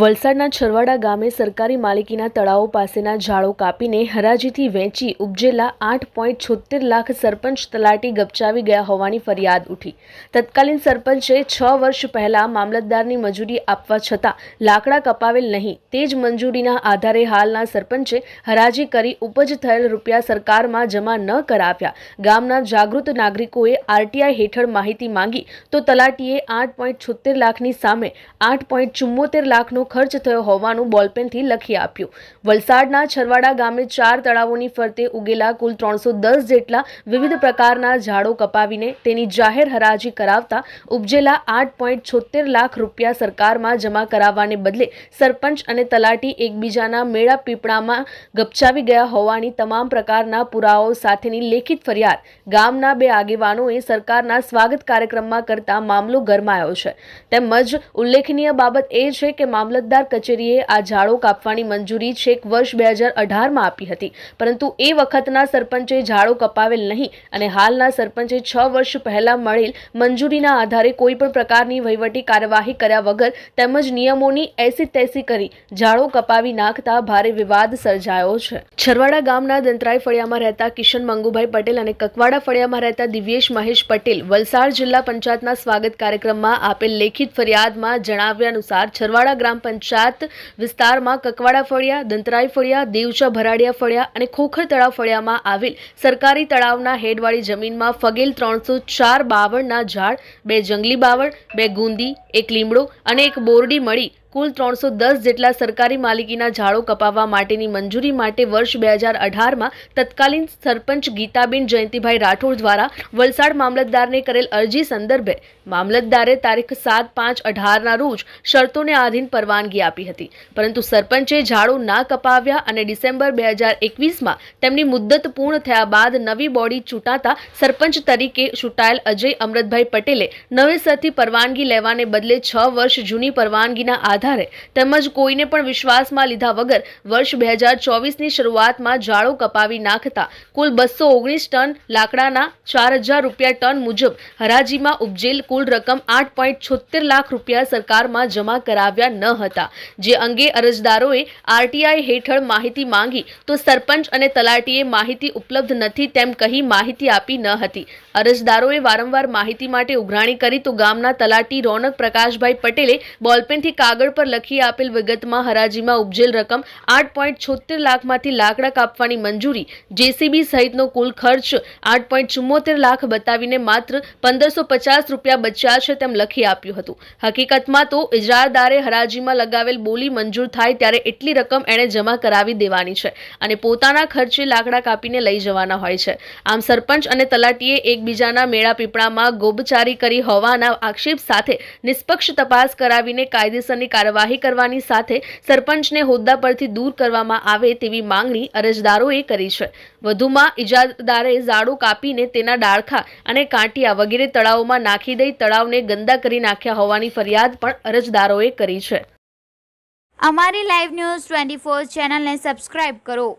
વલસાડના છરવાડા ગામે સરકારી માલિકીના તળાવો પાસેના ઝાડો કાપીને હરાજીથી વેચી ઉપજેલા 8.76 લાખ સરપંચ તલાટી ગપચાવી ગયા હોવાની ફરિયાદ ઉઠી। તત્કાલીન સરપંચે 6 વર્ષ પહેલા મામલતદારની મંજૂરી આપવા છતાં લાકડા કપાવેલ નહીં, તે જ મંજૂરીના આધારે હાલના સરપંચે હરાજી કરી ઉપજ થયેલ રૂપિયા સરકારમાં જમા ન કરાવ્યા। ગામના જાગૃત નાગરિકોએ આરટીઆઈ હેઠળ માહિતી માંગી તો તલાટીએ 8.76 લાખની સામે 8.74 લાખનો ખર્ચ થયો હોવાનું બોલપેનથી લખી આપ્યું। વલસાડના છરવાડા ગામે 4 તળાવોની ફરતે ઉગેલા કુલ 310 જેટલા વિવિધ પ્રકારના ઝાડો કપાવીને તેની જાહેર હરાજી કરાવતા ઉપજેલા 8.76 લાખ રૂપિયા સરકારમાં જમા કરાવવાને બદલે સરપંચ અને તલાટી એકબીજાના મેળા પીપળામાં ગપચાવી ગયા હોવાની તમામ પ્રકારના પુરાવાઓ સાથેની લેખિત ફરિયાદ ગામના 2 આગેવાનોએ સરકારના સ્વાગત કાર્યક્રમમાં કરતા મામલો ગરમાયો છે। તેમજ ઉલ્લેખનીય બાબત એ છે કે મામલતદાર કચેરીએ આ ઝાડો કાપવાની મંજૂરી છેક વર્ષ 2018માં આપી હતી, પરંતુ એ વખતના સરપંચે ઝાડો કપાવેલ નહીં અને હાલના સરપંચે 6 વર્ષ પહેલા મળેલ મંજૂરીના આધારે કોઈ પણ પ્રકારની વહીવટી કાર્યવાહી કર્યા વગર તેમજ નિયમોની એસી તેસી કરી ઝાડો કપાવી નાખતા ભારે વિવાદ સર્જાયો છે। છરવાડા ગામના દંતરાય ફળિયામાં રહેતા કિશન મંગુભાઈ પટેલ અને કકવાડા ફળિયામાં રહેતા દિવ્યેશ મહેશ પટેલ વલસાડ જિલ્લા પંચાયતના સ્વાગત કાર્યક્રમમાં આપેલ લેખિત ફરિયાદમાં જણાવ્યા અનુસાર છરવાડા ગ્રામ પંચાયત વિસ્તારમાં કકવાડા ફળિયા, દંતરાય ફળિયા, દેવચા ભરાડિયા ફળિયા અને ખોખર તળાવ ફળિયામાં આવેલ સરકારી તળાવના હેડવાળી જમીનમાં ફગેલ 304 બાવળના ઝાડ, 2 જંગલી બાવળ, 2 ગુંદી, 1 લીમડો અને 1 બોરડી મળી કુલ 310 જેટલા સરકારી માલિકીના ઝાડો કપાવવા માટેની મંજૂરી માટે વર્ષ 2018માં તત્કાલીન સરપંચ ગીતાબેન જયંતિભાઈ રાઠોડ દ્વારા વલસાડ મામલતદારને કરેલ અરજી સંદર્ભે મામલતદારે તારીખ 7/5/18ના રોજ શરતોને આધીન પરવાનગી આપી હતી, પરંતુ સરપંચે ઝાડો ના કપાવ્યા અને ડિસેમ્બર 2021માં તેમની મુદ્દત પૂર્ણ થયા બાદ નવી બોડી ચૂંટાતા સરપંચ તરીકે ચૂંટાયેલ અજય અમૃતભાઈ પટેલે નવેસરથી પરવાનગી લેવાને બદલે 6 વર્ષ જૂની પરવાનગીના તેમજ કોઈને પણ વિશ્વાસમાં લીધા વગર વર્ષ 2024ની શરૂઆતમાં ઝાડો કપાવી નાખતા કુલ 219 ટન લાકડાના 4000 રૂપિયા ટન મુજબ હરાજીમાં ઉપજેલ કુલ રકમ 8.76 લાખ રૂપિયા સરકારમાં જમા કરાવ્યા ન હતા, જે અંગે અરજદારોએ આરટીઆઈ હેઠળ માહિતી માંગી તો સરપંચ અને તલાટીએ માહિતી ઉપલબ્ધ નથી તેમ કહી માહિતી આપી ન હતી। અરજદારોએ વારંવાર માહિતી માટે ઉઘરાણી કરી તો ગામના તલાટી રોનક પ્રકાશભાઈ પટેલે બોલપેનથી કાગળ પર લખી આપેલ વિગતમાં હરાજીમાં ઉપજેલ રકમ 8.76 લાખમાંથી લાકડા કાપવાની મંજૂરી, જેસીબી સહિતનો કુલ ખર્ચ 8.74 લાખ બતાવીને માત્ર 1550 રૂપિયા બચ્યા છે તેમ લખી આપ્યું હતું। હકીકતમાં તો ઇજરાદારે હરાજીમાં લગાવેલ બોલી મંજૂર થાય ત્યારે એટલી રકમ એણે જમા કરાવી દેવાની છે અને પોતાના ખર્ચે લાકડા કાપીને લઈ જવાના હોય છે। આમ સરપંચ અને તલાટીએ એકબીજાના મેળા પીપળામાં ગોબચારી કરી હોવાના આક્ષેપ સાથે નિષ્પક્ષ તપાસ કરાવીને કાયદેસરની કાર્યવાહી કરવાની સાથે સરપંચને હોદ્દા પરથી દૂર કરવામાં આવે તેવી માંગણી અરજદારોએ કરી છે। વધુમાં ઇજાદારે ઝાડો કાપીને તેના ડાળખા અને કાંટિયા વગેરે તળાવોમાં નાખી દઈ તળાવને ગંદા કરી નાખ્યા હોવાની ફરિયાદ પણ અરજદારોએ કરી છે। અમારી લાઈવ ન્યૂઝ 24 ચેનલને સબસ્ક્રાઇબ કરો,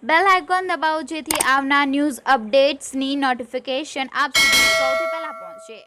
બેલ આઇકોન દબાવો જેથી આવનાર ન્યૂઝ અપડેટ્સની નોટિફિકેશન આપ સુધી સૌથી પહેલા પહોંચે।